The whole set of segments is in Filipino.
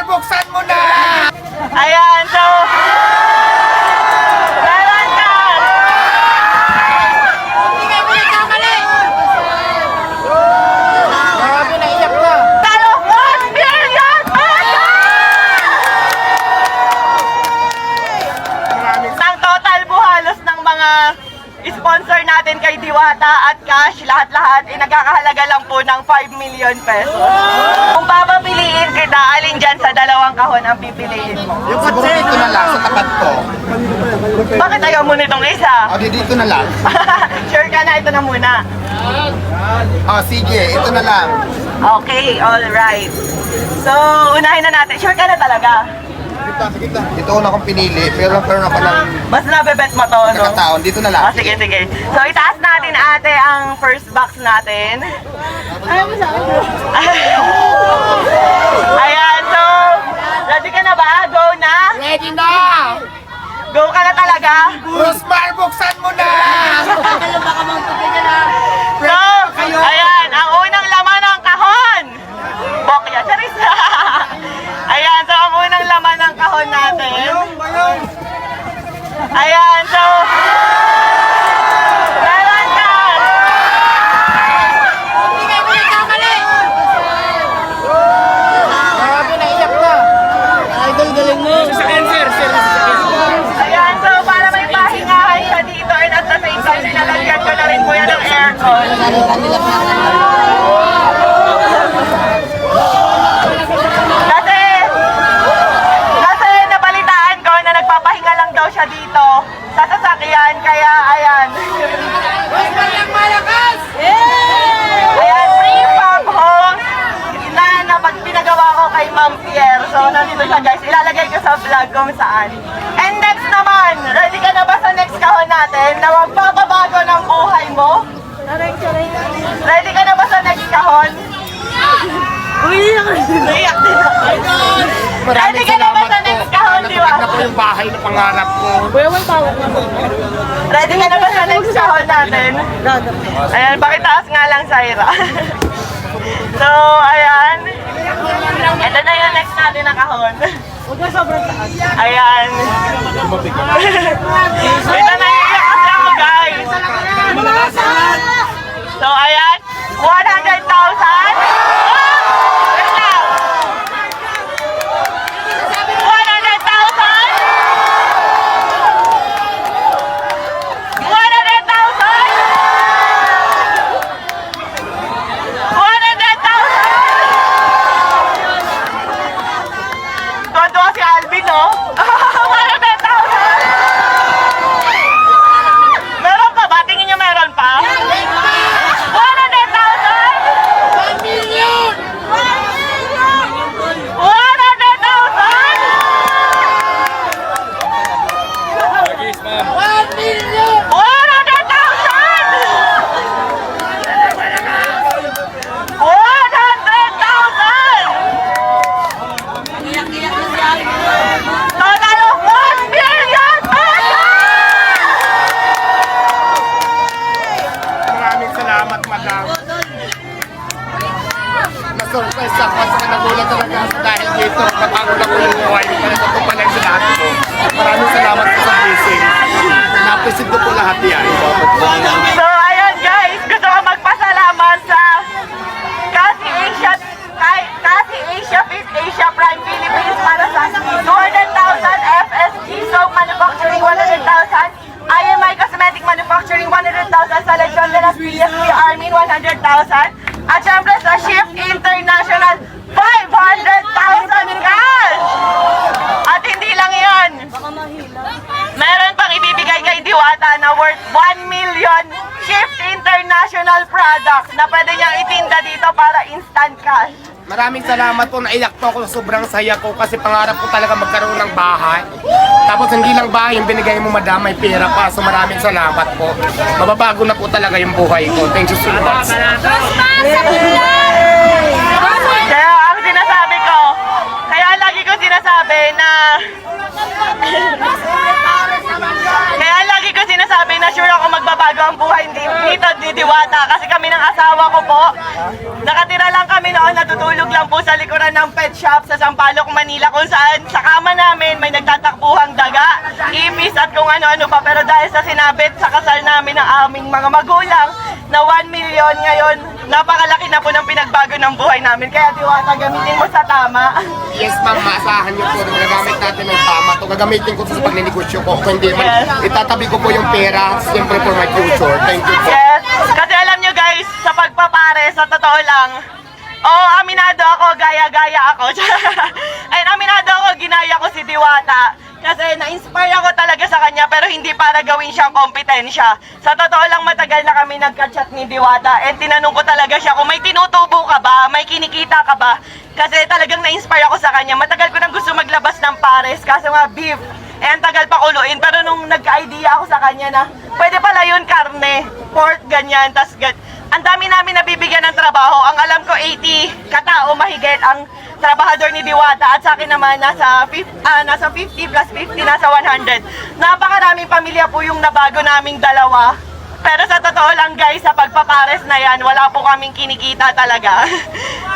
buksan mo na! Ayan, so... meron ka! Grabe, naiyak na! Talo 1 million pesos! Ng total buhalos ng mga sponsor natin kay Diwata at Cash, lahat-lahat ay nagkakahalaga lang po ng 5 million pesos. Kung papapiliin kita, alin dyan sa dalawang kahon ang pipiliin mo? Yung siguro dito na lang, sa tapat ko. Bakit ayaw mo nitong isa? O, dito na lang. Sure ka na, ito na muna. O, sige, ito na lang. Okay, alright. So, unahin na natin. Sure ka na talaga? Ito una kong pinili, pero ako lang Mas nabebet mo to, no? nakataon. Dito na lang. Oh, sige, sige. So, itaas natin, ate, ang first box natin. Ayan, so, ready ka na ba? Go na? Ready na! Go ka na talaga? Rosmar, buksan mo na! So, ayan, ang unang laman ng kahon. Bokya, charis. Ayan, so ang unang laman ng kahon natin. Ayan, so, meron ka. Grabe, naiyak na! Ayan, so para may pahingahan siya dito and at the same time, nilalagyan ko na rin po yan ng aircon. Kasi nabalitaan ko na nagpapahinga lang daw siya dito sa sasakyan, kaya ayan. Ayan, free farm home na pag pinagawa ko kay Ma'am Pierre. So, nandito siya guys. Ilalagay ko sa vlog kung saan. And next naman, ready ka na ba sa next kahon natin na magpapabago ng buhay mo? Ready ka na ba sa next kahon? Umiyak din ako. Ready ka na ba sa next kahon, di ba? Ako yung bahay na pangarap ko. Ready ka na ba sa next kahon natin? Ayan, pakitaas nga lang, Syra. So, ayan. Ito na yung next natin na kahon. Ayan. Ito na yung kasi ako, guys. So, ayan. 100,000. Wait lang. 100,000. Tuwa si Alvin, no? 100,000. Meron pa ba? Tingin niyo meron pa? 100,000? 1 million! 100,000! Total of 1 million Maraming salamat, madam. Na-surprise ako sa nagulat talaga ako dahil dito. Napagod ako yung buhay ko. Kaya ito pala yung lahat ko. Maraming salamat po sa blessing. Napisid ko po lahat yan. So ayun guys, gusto ko magpasalamat sa Kasi Asia Fit Asia Prime Philippines para sa 200,000, FSG Soap Manufacturing 100,000, IMI Cosmetic Manufacturing 100,000, sa Legion de las PSP Armin 100,000, at syempre sa Shift International 500,000 cash! At hindi lang yan, meron pang ibibigay kay Diwata na worth 1 million Shift International products na pwede niyang itinda dito para instant cash. Maraming salamat po. Naiyak po ako. Sobrang saya ko kasi pangarap ko talaga magkaroon ng bahay. Tapos hindi lang bahay yung binigay mo, madam, may pera pa. So maraming salamat po. Mababago na po talaga yung buhay ko. Thank you so much. Kaya ang sinasabi ko, kaya lagi ko sinasabi na sure ako magbaba nagbago ang buhay dito ni Diwata. Kasi kami ng asawa ko po, nakatira lang kami noon, natutulog lang po sa likuran ng pet shop sa Sampaloc, Manila, kung saan sa kama namin may nagtatakbuhang daga, ipis at kung ano-ano pa. Pero dahil sa sinabit sa kasal namin ng aming mga magulang na 1 million ngayon, napakalaki na po ng pinagbago ng buhay namin. Kaya Diwata, gamitin mo sa tama. Yes ma'am, maasahan niyo po na gagamit natin ng tama to. Gagamitin ko sa pagninegosyo ko. Kung hindi man, itatabi ko po yung pera, siyempre for my future. Thank you po. Yes, kasi alam nyo guys, sa pagpapare, sa totoo lang, aminado ako, gaya-gaya ako. Ayun, aminado ako, ginaya ko si Diwata. Kasi na-inspire ako talaga sa kanya, pero hindi para gawin siyang kompetensya. Sa totoo lang, matagal na kami nagka-chat ni Diwata. And tinanong ko talaga siya kung may tinutubo ka ba, may kinikita ka ba. Kasi talagang na-inspire ako sa kanya. Matagal ko nang gusto maglabas ng pares, kaso nga beef. Eh, ang tagal pa kuluin. Pero nung nagka-idea ako sa kanya na, pwede pala yun karne, pork, ganyan, tas ang dami namin nabibigyan ng trabaho. Ang alam ko 80 katao mahigit ang trabahador ni Diwata at sa akin naman nasa 50 plus 50, nasa 100. Napakaraming pamilya po yung nabago naming dalawa. Pero sa totoo lang guys, sa pagpapares na yan, wala po kaming kinikita talaga.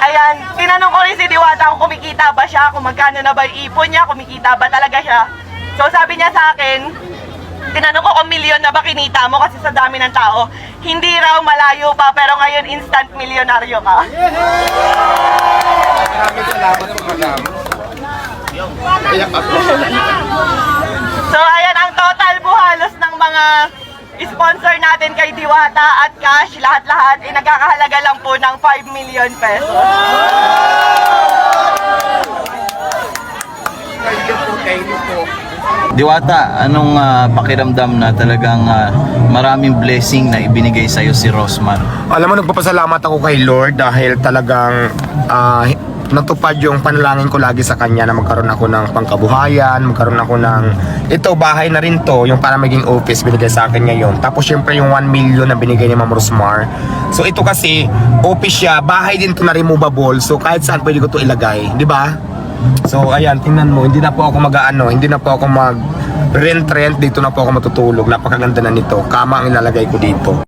Ayan, tinanong ko rin si Diwata kung kumikita ba siya, kung magkano na ba yung ipon niya, kumikita ba talaga siya. So sabi niya sa akin, tinanong ko kung milyon na ba kinita mo kasi sa dami ng tao. Hindi raw, malayo pa, pero ngayon instant milyonaryo ka. Maraming salamat po, madam. Iyak ako. So ayan, ang total po halos ng mga sponsor natin kay Diwata at cash, lahat-lahat, ay nagkakahalaga lang po ng 5 million pesos. Thank you po, thank you po. Diwata, anong pakiramdam na talagang maraming blessing na ibinigay sa'yo si Rosmar? Alam mo, nagpapasalamat ako kay Lord dahil talagang natupad yung panalangin ko lagi sa kanya na magkaroon ako ng pangkabuhayan, magkaroon ako ng ito, bahay na rin to, yung para maging office binigay sa akin ngayon. Tapos syempre yung 1 million na binigay ni Ma'am Rosmar. So ito kasi, office siya, bahay din to na removable, so kahit saan pwede ko to ilagay, di ba? So ayan, tingnan mo, hindi na po ako hindi na po ako mag rent, dito na po ako matutulog. Napakaganda na nito, kama ang ilalagay ko dito.